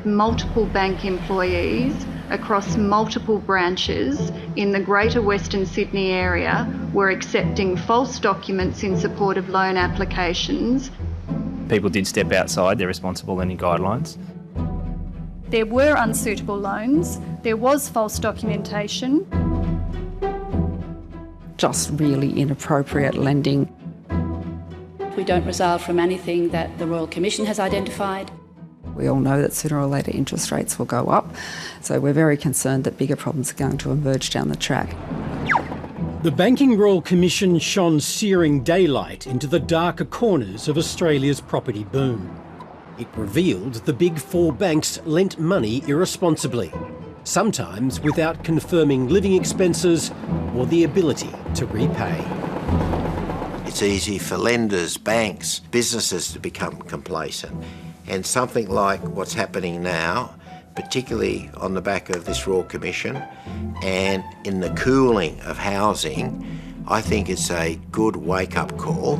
multiple bank employees across multiple branches in the Greater Western Sydney area were accepting false documents in support of loan applications. People did step outside their responsible lending guidelines. There were unsuitable loans, there was false documentation. Just really inappropriate lending. We don't resile from anything that the Royal Commission has identified. We all know that sooner or later interest rates will go up, so we're very concerned that bigger problems are going to emerge down the track. The Banking Royal Commission shone searing daylight into the darker corners of Australia's property boom. It revealed the big four banks lent money irresponsibly, sometimes without confirming living expenses or the ability to repay. It's easy for lenders, banks, businesses to become complacent. And something like what's happening now, particularly on the back of this Royal Commission and in the cooling of housing, I think it's a good wake-up call.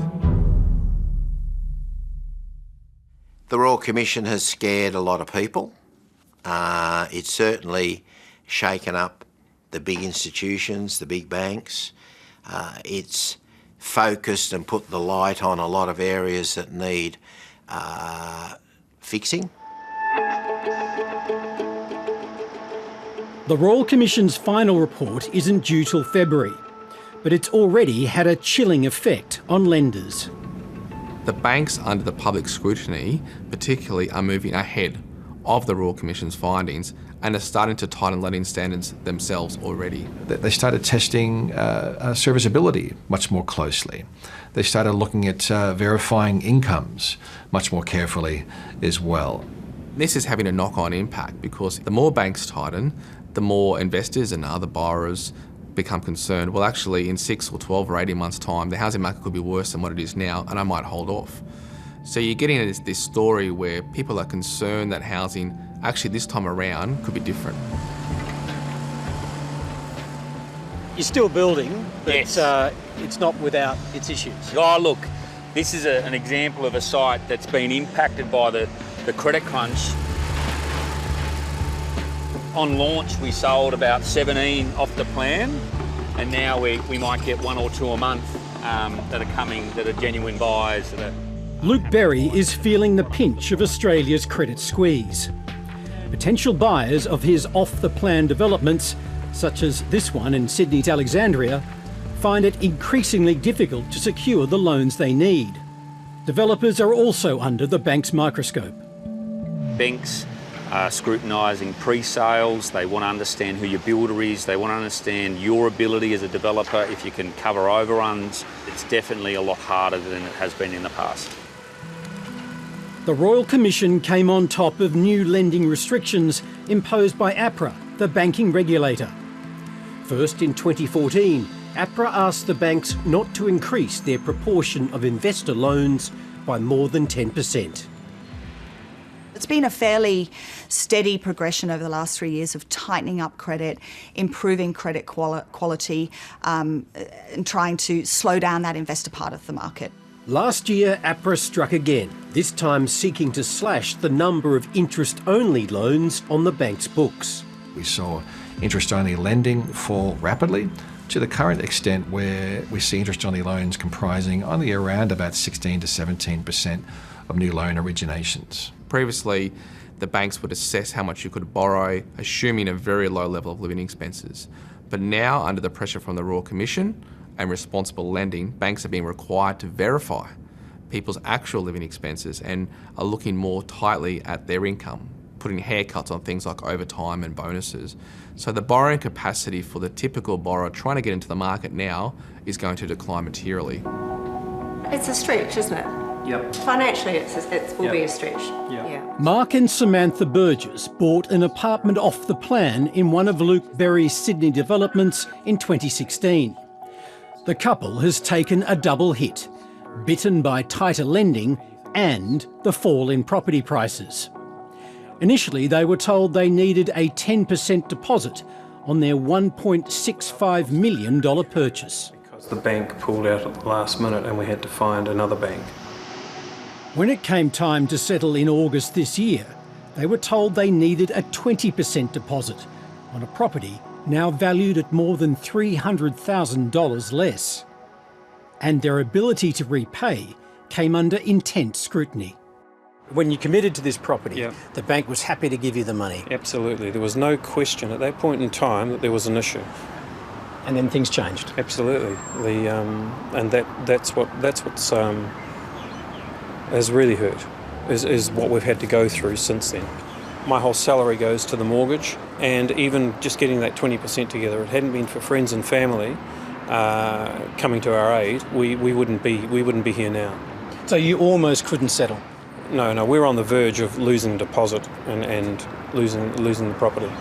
The Royal Commission has scared a lot of people. It's certainly shaken up the big institutions, the big banks. It's focused and put the light on a lot of areas that need fixing. The Royal Commission's final report isn't due till February, but it's already had a chilling effect on lenders. The banks under the public scrutiny particularly are moving ahead of the Royal Commission's findings and are starting to tighten lending standards themselves already. They started testing serviceability much more closely. They started looking at verifying incomes much more carefully as well. This is having a knock-on impact because the more banks tighten, the more investors and other borrowers become concerned, well actually in 6 or 12 or 18 months' time the housing market could be worse than what it is now and I might hold off. So you're getting this story where people are concerned that housing actually this time around could be different. You're still building, but Yes. it's not without its issues. Oh, look, this is an example of a site that's been impacted by the credit crunch. On launch, we sold about 17 off the plan, and now we might get 1 or 2 a month that are coming, that are genuine buyers. Luke Berry is feeling the pinch of Australia's credit squeeze. Potential buyers of his off-the-plan developments, such as this one in Sydney's Alexandria, find it increasingly difficult to secure the loans they need. Developers are also under the bank's microscope. Banks are scrutinising pre-sales. They want to understand who your builder is. They want to understand your ability as a developer, if you can cover overruns. It's definitely a lot harder than it has been in the past. The Royal Commission came on top of new lending restrictions imposed by APRA, the banking regulator. First in 2014, APRA asked the banks not to increase their proportion of investor loans by more than 10%. It's been a fairly steady progression over the last 3 years of tightening up credit, improving credit quality, and trying to slow down that investor part of the market. Last year, APRA struck again, this time seeking to slash the number of interest-only loans on the bank's books. We saw interest-only lending fall rapidly to the current extent where we see interest-only loans comprising only around about 16 to 17% of new loan originations. Previously, the banks would assess how much you could borrow, assuming a very low level of living expenses. But now, under the pressure from the Royal Commission and responsible lending, banks are being required to verify people's actual living expenses and are looking more tightly at their income, putting haircuts on things like overtime and bonuses. So the borrowing capacity for the typical borrower trying to get into the market now is going to decline materially. It's a stretch, isn't it? Yep. Financially, it will be a stretch. Yeah. Mark and Samantha Burgess bought an apartment off the plan in one of Luke Berry's Sydney developments in 2016. The couple has taken a double hit, bitten by tighter lending and the fall in property prices. Initially, they were told they needed a 10% deposit on their $1.65 million purchase. The bank pulled out at the last minute and we had to find another bank. When it came time to settle in August this year, they were told they needed a 20% deposit on a property now valued at more than $300,000 less. And their ability to repay came under intense scrutiny. When you committed to this property, the bank was happy to give you the money. Absolutely. There was no question at that point in time that there was an issue. And then things changed. Absolutely. And that's what's has really hurt, is what we've had to go through since then. My whole salary goes to the mortgage, and even just getting that 20% together, it hadn't been for friends and family coming to our aid, we wouldn't be here now. So you almost couldn't settle? No, we're on the verge of losing deposit and losing the property.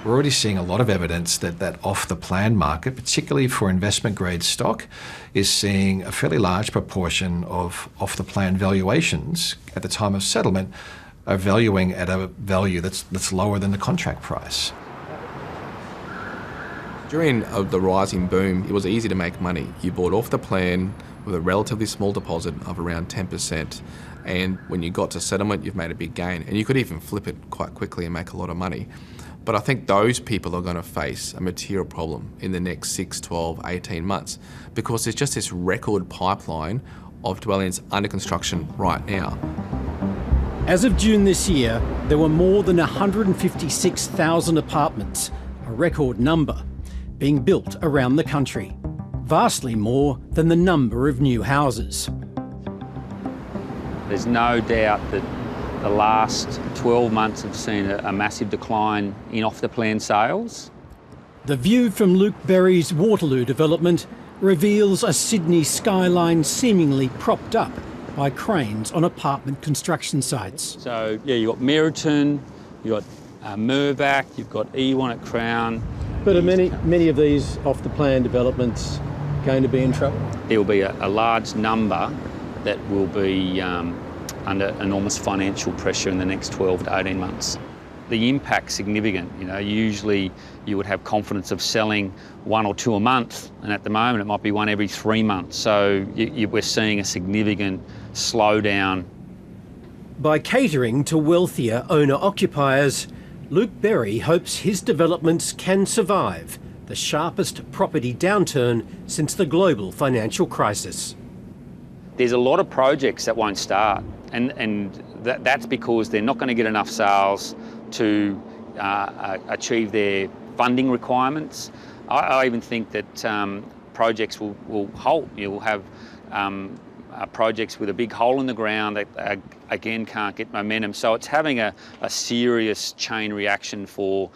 We're already seeing a lot of evidence that off-the-plan market, particularly for investment-grade stock, is seeing a fairly large proportion of off-the-plan valuations at the time of settlement are valuing at a value that's lower than the contract price. During the rising boom, it was easy to make money. You bought off the plan with a relatively small deposit of around 10%, and when you got to settlement, you've made a big gain. And you could even flip it quite quickly and make a lot of money. But I think those people are going to face a material problem in the next 6, 12, 18 months, because there's just this record pipeline of dwellings under construction right now. As of June this year, there were more than 156,000 apartments, a record number, being built around the country, vastly more than the number of new houses. There's no doubt that the last 12 months have seen a massive decline in off-the-plan sales. The view from Luke Berry's Waterloo development reveals a Sydney skyline seemingly propped up by cranes on apartment construction sites. So, yeah, you've got Meriton, you've got Mirvac, you've got E1 at Crown. But are many of these off-the-plan developments going to be in trouble? There will be a large number that will be under enormous financial pressure in the next 12 to 18 months. The impact's significant. Usually you would have confidence of selling 1 or 2 a month, and at the moment it might be 1 every 3 months. So we're seeing a significant slowdown. By catering to wealthier owner-occupiers, Luke Berry hopes his developments can survive the sharpest property downturn since the global financial crisis. There's a lot of projects that won't start, and that's because they're not going to get enough sales to achieve their funding requirements. I even think that projects will halt. You'll have projects with a big hole in the ground that, again, can't get momentum. So it's having a serious chain reaction for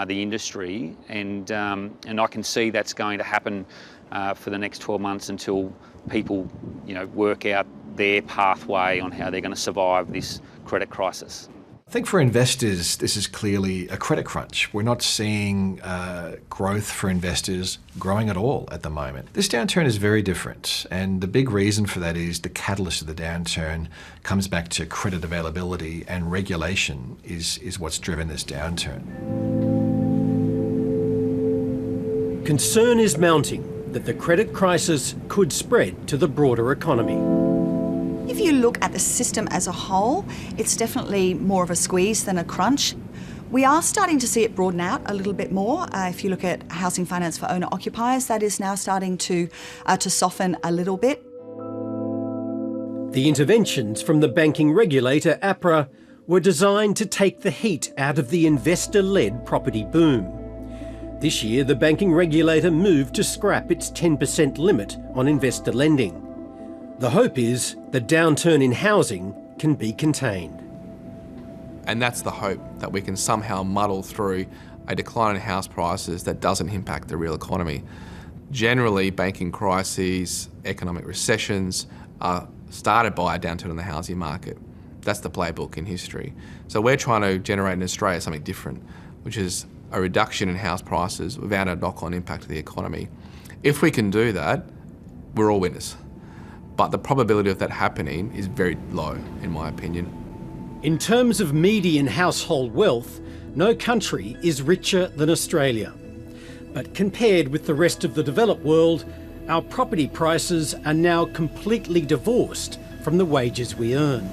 the industry, and I can see that's going to happen for the next 12 months until people, work out their pathway on how they're going to survive this credit crisis. I think for investors, this is clearly a credit crunch. We're not seeing growth for investors growing at all at the moment. This downturn is very different, and the big reason for that is the catalyst of the downturn comes back to credit availability, and regulation is what's driven this downturn. Concern is mounting that the credit crisis could spread to the broader economy. If you look at the system as a whole, it's definitely more of a squeeze than a crunch. We are starting to see it broaden out a little bit more. If you look at housing finance for owner-occupiers, that is now starting to soften a little bit. The interventions from the banking regulator, APRA, were designed to take the heat out of the investor-led property boom. This year, the banking regulator moved to scrap its 10% limit on investor lending. The hope is the downturn in housing can be contained. And that's the hope, that we can somehow muddle through a decline in house prices that doesn't impact the real economy. Generally, banking crises, economic recessions are started by a downturn in the housing market. That's the playbook in history. So we're trying to generate in Australia something different, which is a reduction in house prices without a knock-on impact to the economy. If we can do that, we're all winners. But the probability of that happening is very low, in my opinion. In terms of median household wealth, no country is richer than Australia. But compared with the rest of the developed world, our property prices are now completely divorced from the wages we earn.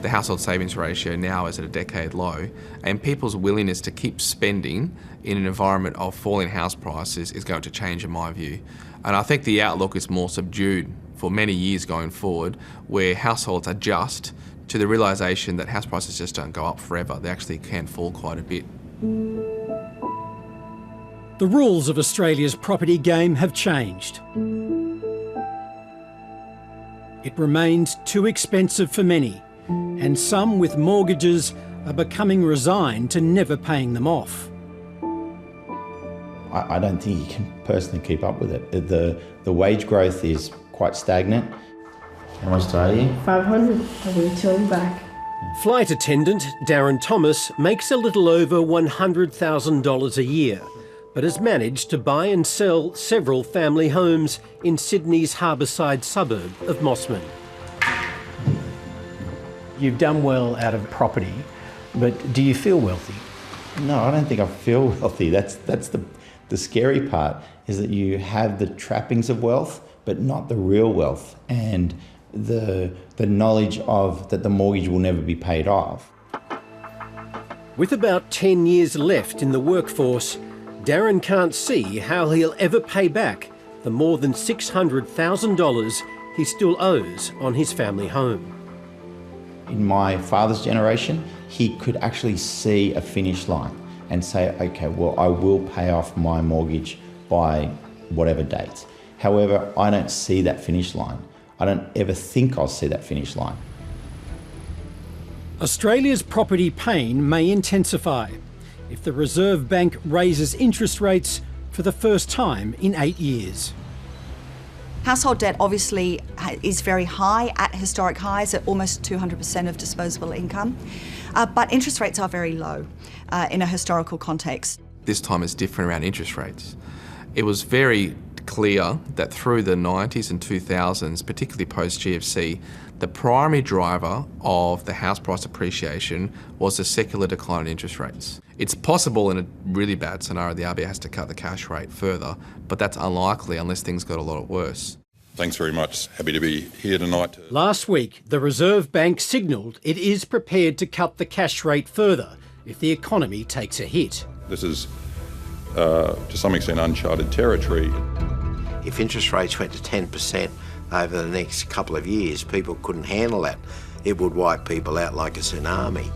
The household savings ratio now is at a decade low, and people's willingness to keep spending in an environment of falling house prices is going to change, in my view. And I think the outlook is more subdued for many years going forward, where households adjust to the realisation that house prices just don't go up forever. They actually can fall quite a bit. The rules of Australia's property game have changed. It remains too expensive for many, and some with mortgages are becoming resigned to never paying them off. I don't think you can personally keep up with it. The wage growth is quite stagnant. How much are you? 500. I will return back. Flight attendant Darren Thomas makes a little over $100,000 a year, but has managed to buy and sell several family homes in Sydney's harbourside suburb of Mossman. You've done well out of property, but do you feel wealthy? No, I don't think I feel wealthy. That's the scary part, is that you have the trappings of wealth, but not the real wealth, and the knowledge of that the mortgage will never be paid off. With about 10 years left in the workforce, Darren can't see how he'll ever pay back the more than $600,000 he still owes on his family home. In my father's generation, he could actually see a finish line and say, okay, well, I will pay off my mortgage by whatever date. However, I don't see that finish line. I don't ever think I'll see that finish line. Australia's property pain may intensify if the Reserve Bank raises interest rates for the first time in 8 years. Household debt obviously is very high, at historic highs, at almost 200% of disposable income, but interest rates are very low in a historical context. This time is different around interest rates. It was very clear that through the 90s and 2000s, particularly post-GFC, the primary driver of the house price appreciation was the secular decline in interest rates. It's possible in a really bad scenario the RBA has to cut the cash rate further, but that's unlikely unless things got a lot worse. Thanks very much. Happy to be here tonight. Last week, the Reserve Bank signalled it is prepared to cut the cash rate further if the economy takes a hit. This is, to some extent, uncharted territory. If interest rates went to 10% over the next couple of years, people couldn't handle that. It would wipe people out like a tsunami.